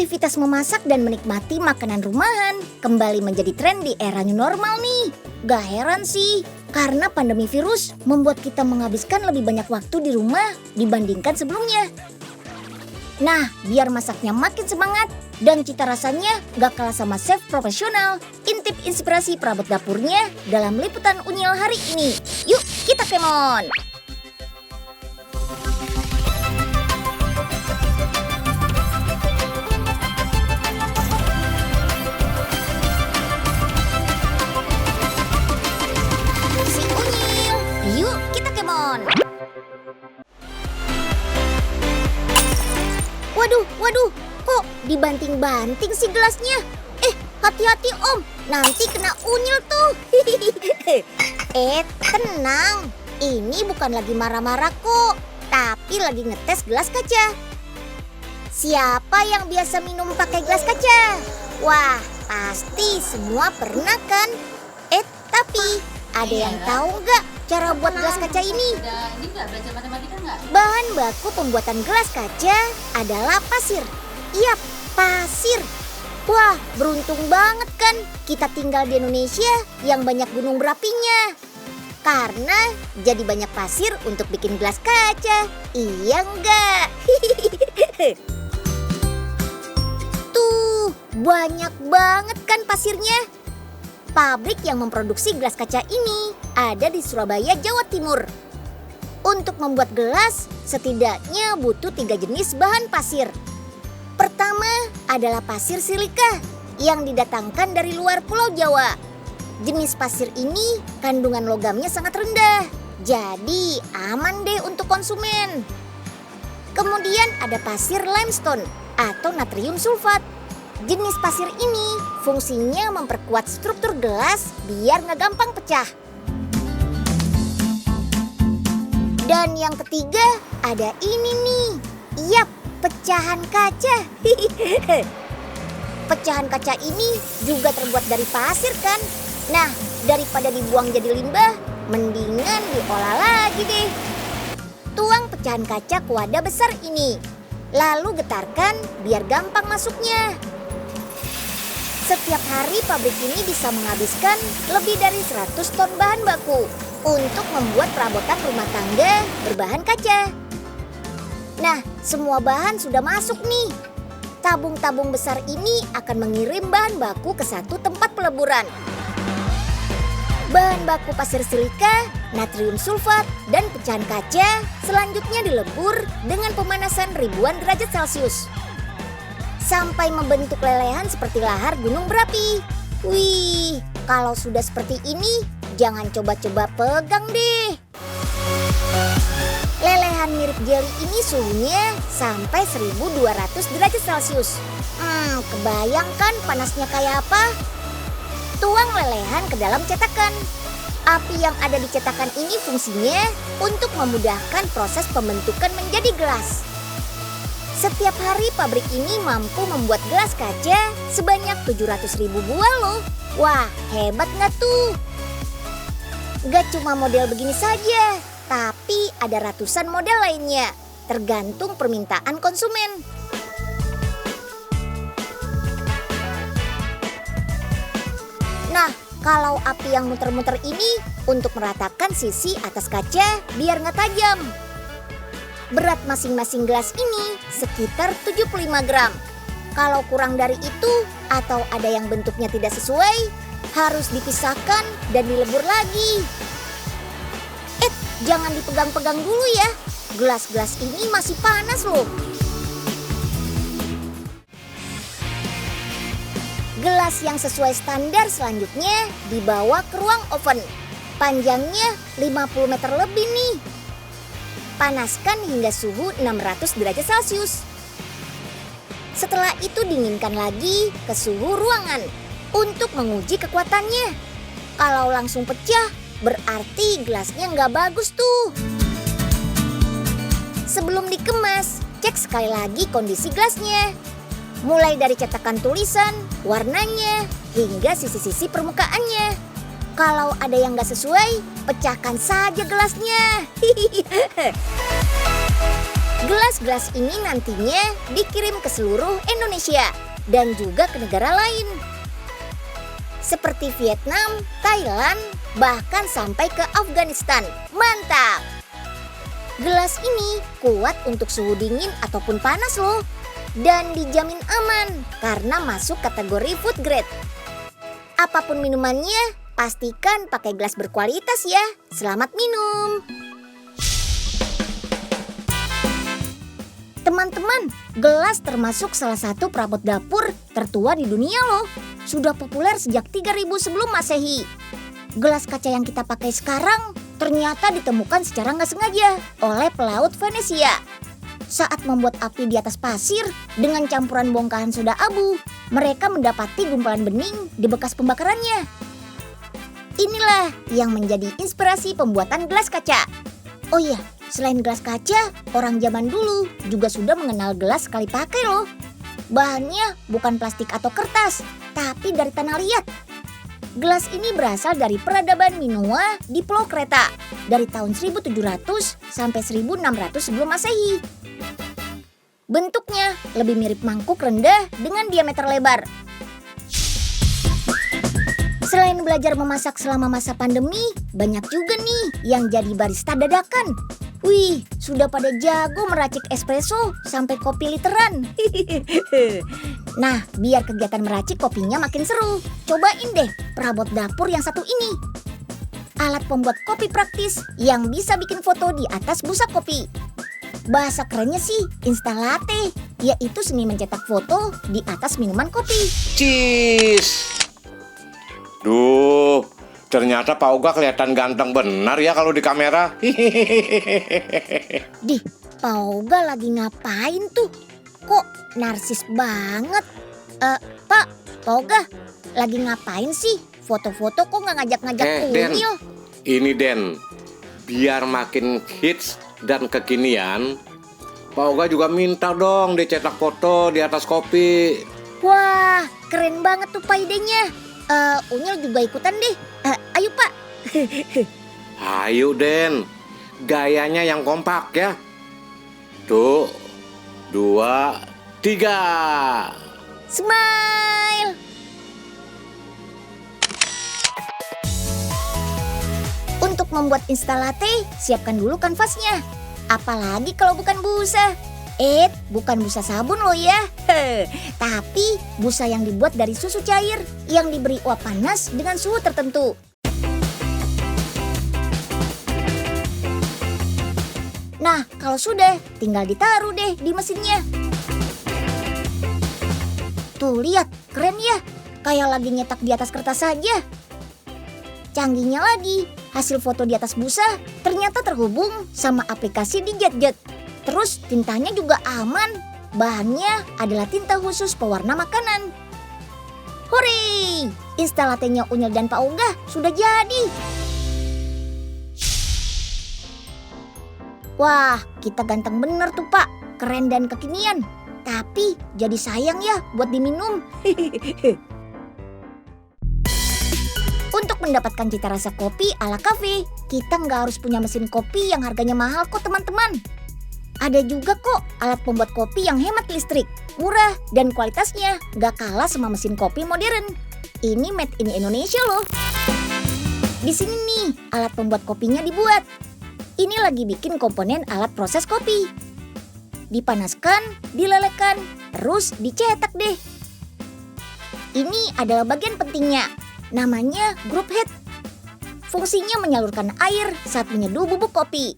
Aktivitas memasak dan menikmati makanan rumahan kembali menjadi tren di era new normal nih. Gak heran sih, karena pandemi virus membuat kita menghabiskan lebih banyak waktu di rumah dibandingkan sebelumnya. Nah, biar masaknya makin semangat dan cita rasanya gak kalah sama chef profesional, intip inspirasi perabot dapurnya dalam liputan Unyil hari ini. Yuk, kita kemon! Si Unyil, yuk kita kemon! Waduh, kok dibanting-banting sih gelasnya? Hati-hati Om, nanti kena unyil tuh. Tenang, ini bukan lagi marah-marah kok, tapi lagi ngetes gelas kaca. Siapa yang biasa minum pakai gelas kaca? Wah, pasti semua pernah kan? Tapi ada yang tahu nggak cara buat gelas kaca ini? Ini nggak belajar matematika nggak? Bahan baku pembuatan gelas kaca adalah pasir. Iya, pasir. Wah, beruntung banget kan kita tinggal di Indonesia yang banyak gunung berapinya. Karena jadi banyak pasir untuk bikin gelas kaca. Iya enggak? Tuh, banyak banget kan pasirnya. Pabrik yang memproduksi gelas kaca ini ada di Surabaya, Jawa Timur. Untuk membuat gelas, setidaknya butuh 3 jenis bahan pasir. Pertama adalah pasir silika yang didatangkan dari luar Pulau Jawa. Jenis pasir ini kandungan logamnya sangat rendah, jadi aman deh untuk konsumen. Kemudian ada pasir limestone atau natrium sulfat. Jenis pasir ini fungsinya memperkuat struktur gelas biar nggak gampang pecah. Dan yang ketiga ada ini nih. Yap, pecahan kaca. Pecahan kaca ini juga terbuat dari pasir kan? Nah, daripada dibuang jadi limbah, mendingan diolah lagi deh. Tuang pecahan kaca ke wadah besar ini. Lalu getarkan biar gampang masuknya. Setiap hari pabrik ini bisa menghabiskan lebih dari 100 ton bahan baku untuk membuat perabotan rumah tangga berbahan kaca. Nah, semua bahan sudah masuk nih. Tabung-tabung besar ini akan mengirim bahan baku ke satu tempat peleburan. Bahan baku pasir silika, natrium sulfat, dan pecahan kaca selanjutnya dilebur dengan pemanasan ribuan derajat Celcius sampai membentuk lelehan seperti lahar gunung berapi. Wih, kalau sudah seperti ini, jangan coba-coba pegang deh. Lelehan mirip jeli ini suhunya sampai 1200 derajat Celcius. Kebayang kan panasnya kayak apa? Tuang lelehan ke dalam cetakan. Api yang ada di cetakan ini fungsinya untuk memudahkan proses pembentukan menjadi gelas. Setiap hari pabrik ini mampu membuat gelas kaca sebanyak 700.000 buah loh. Wah, hebat nggak tuh? Gak cuma model begini saja, tapi ada ratusan model lainnya, tergantung permintaan konsumen. Nah, kalau api yang muter-muter ini untuk meratakan sisi atas kaca biar nggak tajam. Berat masing-masing gelas ini sekitar 75 gram. Kalau kurang dari itu atau ada yang bentuknya tidak sesuai, harus dipisahkan dan dilebur lagi. Jangan dipegang-pegang dulu ya. Gelas-gelas ini masih panas loh. Gelas yang sesuai standar selanjutnya dibawa ke ruang oven. Panjangnya 50 meter lebih nih. Panaskan hingga suhu 600 derajat Celcius. Setelah itu dinginkan lagi ke suhu ruangan untuk menguji kekuatannya. Kalau langsung pecah, berarti gelasnya nggak bagus tuh. Sebelum dikemas, cek sekali lagi kondisi gelasnya. Mulai dari cetakan tulisan, warnanya, hingga sisi-sisi permukaannya. Kalau ada yang nggak sesuai, pecahkan saja gelasnya. Gelas-gelas ini nantinya dikirim ke seluruh Indonesia dan juga ke negara lain. Seperti Vietnam, Thailand, bahkan sampai ke Afghanistan. Mantap! Gelas ini kuat untuk suhu dingin ataupun panas loh. Dan dijamin aman karena masuk kategori food grade. Apapun minumannya, pastikan pakai gelas berkualitas ya. Selamat minum! Teman-teman, gelas termasuk salah satu perabot dapur tertua di dunia loh. Sudah populer sejak 3000 sebelum Masehi. Gelas kaca yang kita pakai sekarang ternyata ditemukan secara nggak sengaja oleh pelaut Venesia. Saat membuat api di atas pasir dengan campuran bongkahan soda abu, mereka mendapati gumpalan bening di bekas pembakarannya. Inilah yang menjadi inspirasi pembuatan gelas kaca. Oh iya, selain gelas kaca, orang zaman dulu juga sudah mengenal gelas sekali pakai loh. Bahannya bukan plastik atau kertas, tapi dari tanah liat. Gelas ini berasal dari peradaban Minoa di Pulau Kreta dari tahun 1700 sampai 1600 sebelum Masehi. Bentuknya lebih mirip mangkuk rendah dengan diameter lebar. Selain belajar memasak selama masa pandemi, banyak juga nih yang jadi barista dadakan. Wih, sudah pada jago meracik espresso sampai kopi literan. Nah, biar kegiatan meracik kopinya makin seru, cobain deh perabot dapur yang satu ini. Alat pembuat kopi praktis yang bisa bikin foto di atas busa kopi. Bahasa kerennya sih Instalatte, yaitu seni mencetak foto di atas minuman kopi. Cis. Duh, ternyata Pak Oga kelihatan ganteng benar ya kalau di kamera. Dih, Pak Oga lagi ngapain tuh? Kok narsis banget? Pak Oga lagi ngapain sih? Foto-foto kok nggak ngajak-ngajak Den, kunyil? ini Den, biar makin hits dan kekinian, Pak Oga juga minta dong dicetak foto di atas kopi. Wah, keren banget tuh Pak idenya. Unyil juga ikutan deh. Ayo Pak. Ayo Den, gayanya yang kompak ya. Tuh, 2, 3. Smile. Untuk membuat Instalatte, siapkan dulu kanvasnya. Apalagi kalau bukan busa. Bukan busa sabun loh ya. Tapi busa yang dibuat dari susu cair yang diberi uap panas dengan suhu tertentu. Nah, kalau sudah, tinggal ditaruh deh di mesinnya. Tuh lihat, keren ya. Kayak lagi nyetak di atas kertas saja. Canggihnya lagi, hasil foto di atas busa ternyata terhubung sama aplikasi di JetJet. Terus tintanya juga aman. Bahannya adalah tinta khusus pewarna makanan. Hore! Instalatenya Unyil dan Pak Oga sudah jadi. Wah, kita ganteng bener tuh Pak. Keren dan kekinian. Tapi jadi sayang ya buat diminum. Untuk mendapatkan cita rasa kopi ala kafe, kita nggak harus punya mesin kopi yang harganya mahal kok teman-teman. Ada juga kok alat pembuat kopi yang hemat listrik, murah, dan kualitasnya nggak kalah sama mesin kopi modern. Ini made in Indonesia loh. Di sini nih alat pembuat kopinya dibuat. Ini lagi bikin komponen alat proses kopi. Dipanaskan, dilelehkan, terus dicetak deh. Ini adalah bagian pentingnya. Namanya group head. Fungsinya menyalurkan air saat menyeduh bubuk kopi.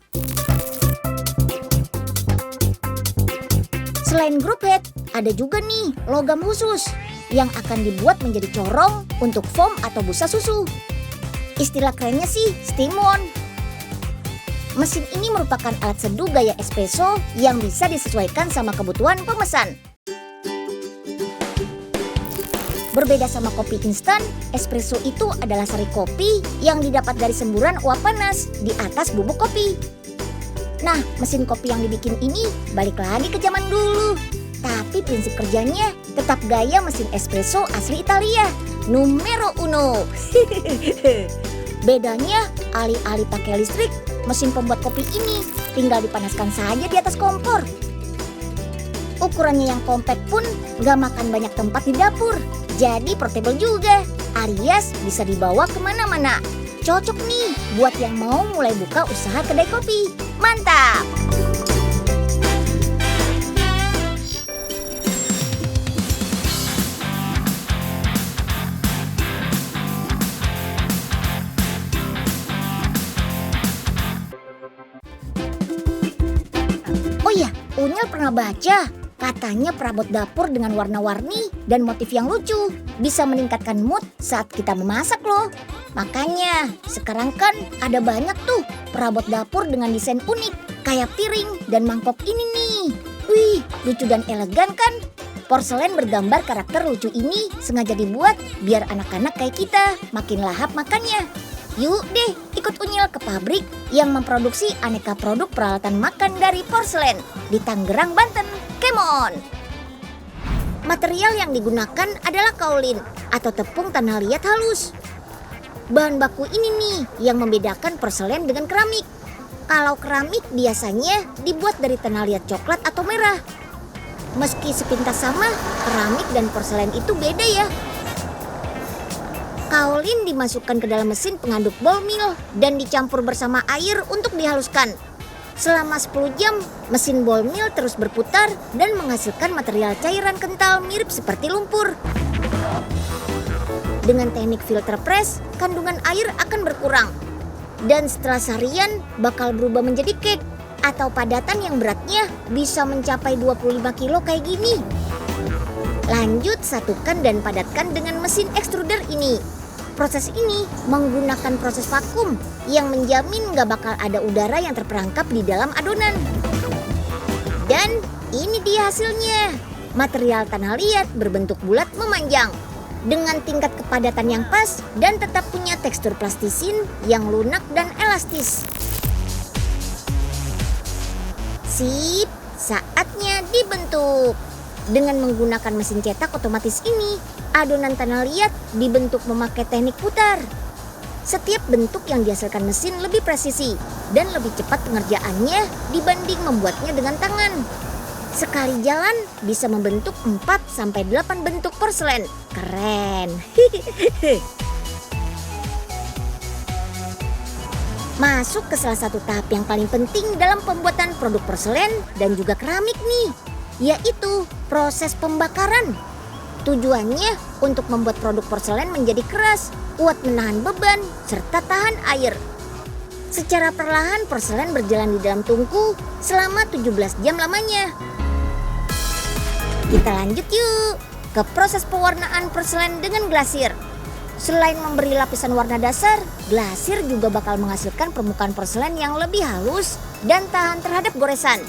Selain group head, ada juga nih logam khusus yang akan dibuat menjadi corong untuk foam atau busa susu. Istilah kerennya sih steam on. Mesin ini merupakan alat seduh gaya espresso yang bisa disesuaikan sama kebutuhan pemesan. Berbeda sama kopi instan, espresso itu adalah sari kopi yang didapat dari semburan uap panas di atas bubuk kopi. Nah, mesin kopi yang dibikin ini balik lagi ke zaman dulu. Tapi prinsip kerjanya tetap gaya mesin espresso asli Italia, numero uno. Bedanya, alih-alih pakai listrik, mesin pembuat kopi ini tinggal dipanaskan saja di atas kompor. Ukurannya yang kompak pun gak makan banyak tempat di dapur. Jadi portable juga, alias bisa dibawa kemana-mana. Cocok nih buat yang mau mulai buka usaha kedai kopi. Mantap! Oh iya, Unyil pernah baca, katanya perabot dapur dengan warna-warni dan motif yang lucu bisa meningkatkan mood saat kita memasak loh. Makanya sekarang kan ada banyak tuh perabot dapur dengan desain unik kayak piring dan mangkok ini nih. Wih, lucu dan elegan kan? Porselen bergambar karakter lucu ini sengaja dibuat biar anak-anak kayak kita makin lahap makannya. Yuk deh ikut Unyil ke pabrik yang memproduksi aneka produk peralatan makan dari porselen di Tangerang, Banten. Come on! Material yang digunakan adalah kaolin atau tepung tanah liat halus. Bahan baku ini nih yang membedakan porselen dengan keramik. Kalau keramik biasanya dibuat dari tanah liat coklat atau merah. Meski sepintas sama, keramik dan porselen itu beda ya. Kaolin dimasukkan ke dalam mesin pengaduk ball mill dan dicampur bersama air untuk dihaluskan. Selama 10 jam, mesin ball mill terus berputar dan menghasilkan material cairan kental mirip seperti lumpur. Dengan teknik filter press, kandungan air akan berkurang. Dan setelah seharian bakal berubah menjadi cake atau padatan yang beratnya bisa mencapai 25 kilo kayak gini. Lanjut satukan dan padatkan dengan mesin extruder ini. Proses ini menggunakan proses vakum yang menjamin gak bakal ada udara yang terperangkap di dalam adonan. Dan ini dia hasilnya. Material tanah liat berbentuk bulat memanjang dengan tingkat kepadatan yang pas dan tetap punya tekstur plastisin yang lunak dan elastis. Sip, saatnya dibentuk. Dengan menggunakan mesin cetak otomatis ini, adonan tanah liat dibentuk memakai teknik putar. Setiap bentuk yang dihasilkan mesin lebih presisi dan lebih cepat pengerjaannya dibanding membuatnya dengan tangan. Sekali jalan bisa membentuk 4-8 bentuk porselen. Keren. Masuk ke salah satu tahap yang paling penting dalam pembuatan produk porselen dan juga keramik nih, yaitu proses pembakaran. Tujuannya untuk membuat produk porselen menjadi keras, kuat menahan beban, serta tahan air. Secara perlahan porselen berjalan di dalam tungku selama 17 jam lamanya. Kita lanjut yuk ke proses pewarnaan porselen dengan glasir. Selain memberi lapisan warna dasar, glasir juga bakal menghasilkan permukaan porselen yang lebih halus dan tahan terhadap goresan.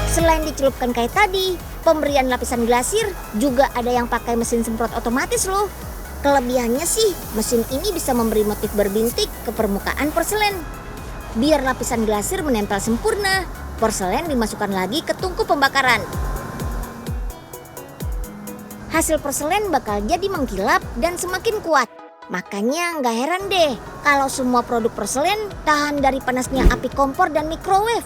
Selain dicelupkan kayak tadi, pemberian lapisan glasir juga ada yang pakai mesin semprot otomatis loh. Kelebihannya sih, mesin ini bisa memberi motif berbintik ke permukaan porselen. Biar lapisan glasir menempel sempurna, porselen dimasukkan lagi ke tungku pembakaran. Hasil porselen bakal jadi mengkilap dan semakin kuat. Makanya nggak heran deh kalau semua produk porselen tahan dari panasnya api kompor dan microwave.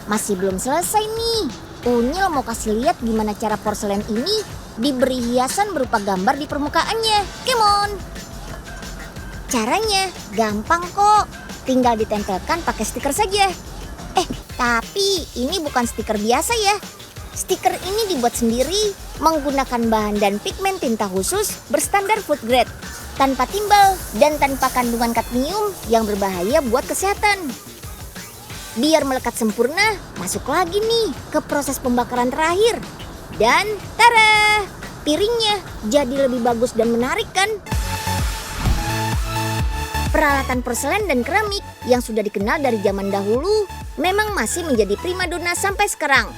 Masih belum selesai nih. Unyil mau kasih lihat gimana cara porselen ini diberi hiasan berupa gambar di permukaannya. Come on! Caranya gampang kok. Tinggal ditempelkan pakai stiker saja. Tapi ini bukan stiker biasa ya. Stiker ini dibuat sendiri menggunakan bahan dan pigmen tinta khusus berstandar food grade, tanpa timbal dan tanpa kandungan kadmium yang berbahaya buat kesehatan. Biar melekat sempurna, masuk lagi nih ke proses pembakaran terakhir. Dan tara, piringnya jadi lebih bagus dan menarik kan? Peralatan porselen dan keramik yang sudah dikenal dari zaman dahulu memang masih menjadi primadona sampai sekarang.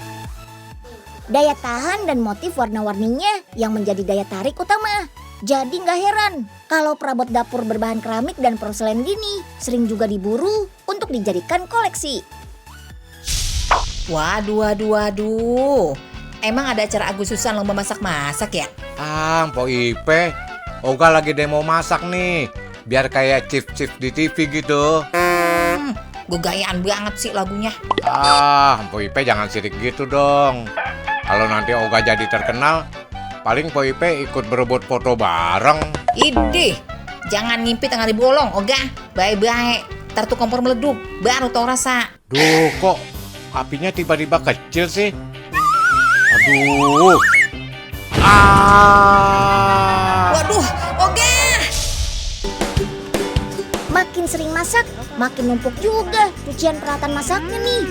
Daya tahan dan motif warna-warninya yang menjadi daya tarik utama. Jadi nggak heran kalau perabot dapur berbahan keramik dan porselen gini sering juga diburu untuk dijadikan koleksi. Waduh. Emang ada acara Agustusan lomba masak-masak ya? Mpok Ipe, Oga lagi demo masak nih. Biar kayak chief-chief di TV gitu. Gue gayaan banget sih lagunya. Po Ipe jangan sirik gitu dong. Kalau nanti Oga jadi terkenal, paling Po Ipe ikut berebut foto bareng. Idih, jangan ngimpi tengah dibolong, Oga. Bye-bye. Ntar tuh kompor meleduk, baru tau rasa. Duh, kok apinya tiba-tiba kecil sih? Aduh. Waduh, Oga! Makin sering masak, makin numpuk juga cucian peralatan masaknya nih.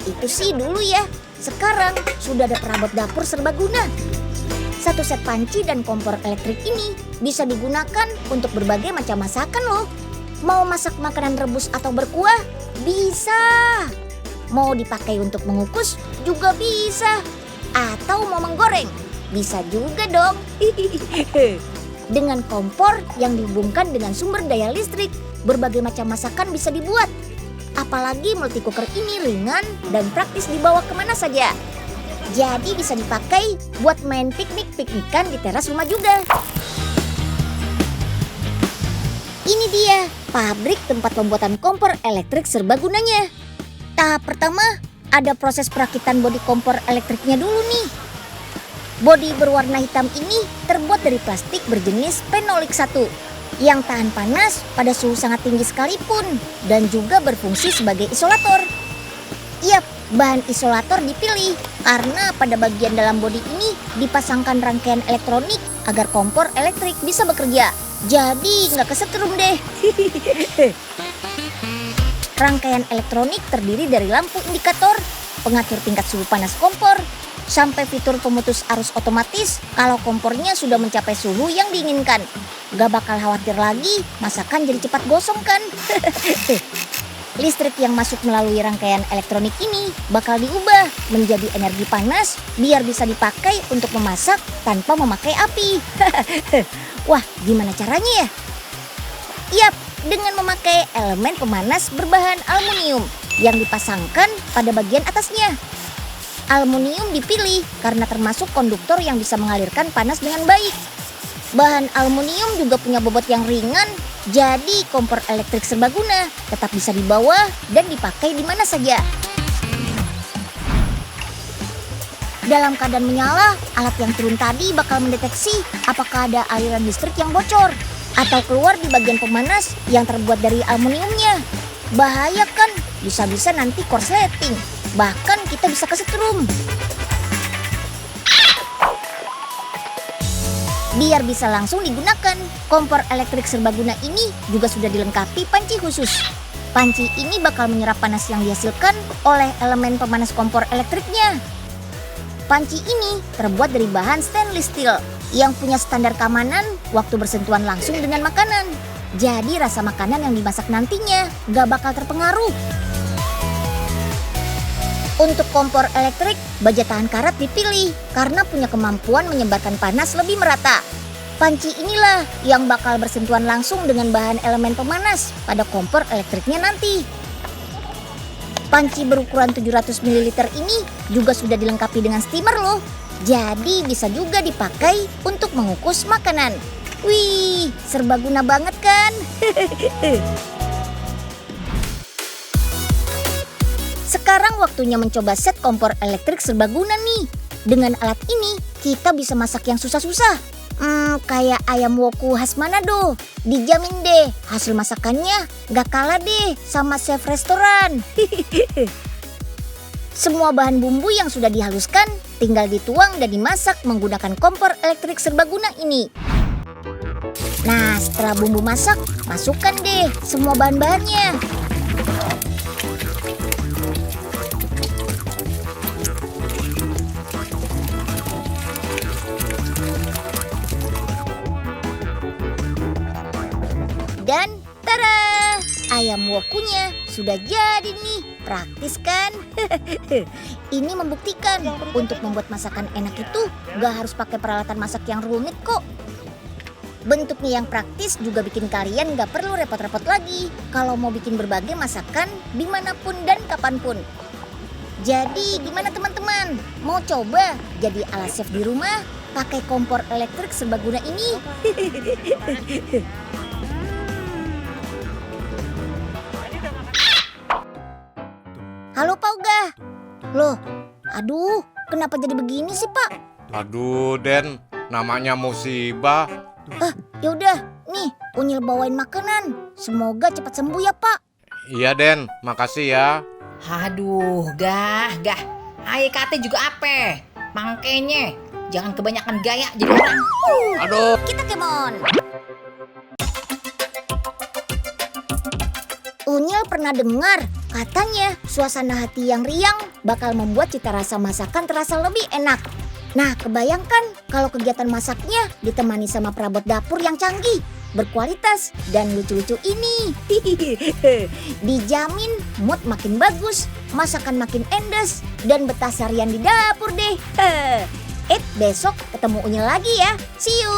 Itu sih dulu ya. Sekarang sudah ada perabot dapur serbaguna. Satu set panci dan kompor elektrik ini bisa digunakan untuk berbagai macam masakan loh. Mau masak makanan rebus atau berkuah? Bisa. Mau dipakai untuk mengukus? Juga bisa. Atau mau menggoreng? Bisa juga dong. Dengan kompor yang dihubungkan dengan sumber daya listrik, berbagai macam masakan bisa dibuat. Apalagi multicooker ini ringan dan praktis dibawa kemana saja. Jadi bisa dipakai buat main piknik-piknikan di teras rumah juga. Ini dia pabrik tempat pembuatan kompor elektrik serbagunanya. Tahap pertama, ada proses perakitan bodi kompor elektriknya dulu nih. Bodi berwarna hitam ini terbuat dari plastik berjenis fenolik 1 yang tahan panas pada suhu sangat tinggi sekalipun dan juga berfungsi sebagai isolator. Yap, bahan isolator dipilih karena pada bagian dalam bodi ini dipasangkan rangkaian elektronik agar kompor elektrik bisa bekerja. Jadi nggak kesetrum deh. Rangkaian elektronik terdiri dari lampu indikator, pengatur tingkat suhu panas kompor, sampai fitur pemutus arus otomatis kalau kompornya sudah mencapai suhu yang diinginkan. Gak bakal khawatir lagi masakan jadi cepat gosong kan. Listrik yang masuk melalui rangkaian elektronik ini bakal diubah menjadi energi panas biar bisa dipakai untuk memasak tanpa memakai api. Wah, gimana caranya ya? Yap, dengan memakai elemen pemanas berbahan aluminium yang dipasangkan pada bagian atasnya. Aluminium dipilih karena termasuk konduktor yang bisa mengalirkan panas dengan baik. Bahan aluminium juga punya bobot yang ringan, jadi kompor elektrik serbaguna tetap bisa dibawa dan dipakai di mana saja. Dalam keadaan menyala, alat yang turun tadi bakal mendeteksi apakah ada aliran listrik yang bocor atau keluar di bagian pemanas yang terbuat dari aluminiumnya. Bahaya kan, bisa-bisa nanti korsleting, bahkan kita bisa kesetrum. Biar bisa langsung digunakan, kompor elektrik serbaguna ini juga sudah dilengkapi panci khusus. Panci ini bakal menyerap panas yang dihasilkan oleh elemen pemanas kompor elektriknya. Panci ini terbuat dari bahan stainless steel yang punya standar keamanan waktu bersentuhan langsung dengan makanan. Jadi rasa makanan yang dimasak nantinya gak bakal terpengaruh. Untuk kompor elektrik, baja tahan karat dipilih karena punya kemampuan menyebarkan panas lebih merata. Panci inilah yang bakal bersentuhan langsung dengan bahan elemen pemanas pada kompor elektriknya nanti. Panci berukuran 700 ml ini juga sudah dilengkapi dengan steamer loh. Jadi bisa juga dipakai untuk mengukus makanan. Wih, serbaguna banget kan? Sekarang waktunya mencoba set kompor elektrik serbaguna nih. Dengan alat ini, kita bisa masak yang susah-susah. Kayak ayam woku khas Manado. Dijamin deh, hasil masakannya gak kalah deh sama chef restoran. Semua bahan bumbu yang sudah dihaluskan tinggal dituang dan dimasak menggunakan kompor elektrik serbaguna ini. Nah, setelah bumbu masak, masukkan deh semua bahan-bahannya. Dan tada! Ayam wokunya sudah jadi nih. Praktis kan? Ini membuktikan untuk membuat masakan enak itu gak harus pakai peralatan masak yang rumit kok. Bentuknya yang praktis juga bikin kalian gak perlu repot-repot lagi kalau mau bikin berbagai masakan dimanapun dan kapanpun. Jadi gimana teman-teman? Mau coba jadi ala chef di rumah? pakai kompor elektrik serbaguna ini. Halo Pak Uga. Loh, aduh, kenapa jadi begini sih Pak? Aduh, Den, namanya musibah. Yaudah, nih Unyil bawain makanan. Semoga cepat sembuh ya Pak. Iya, Den, makasih ya. Aduh, gah. Ayo kate juga apa? Mangkenye, jangan kebanyakan gaya jadi orang. Aduh. Kita kemon. Unyil pernah dengar katanya suasana hati yang riang bakal membuat cita rasa masakan terasa lebih enak. Nah, kebayangkan kalau kegiatan masaknya ditemani sama perabot dapur yang canggih, berkualitas, dan lucu-lucu ini. Dijamin mood makin bagus, masakan makin endes, dan betah seharian di dapur deh. Besok ketemu Unyil lagi ya. See you.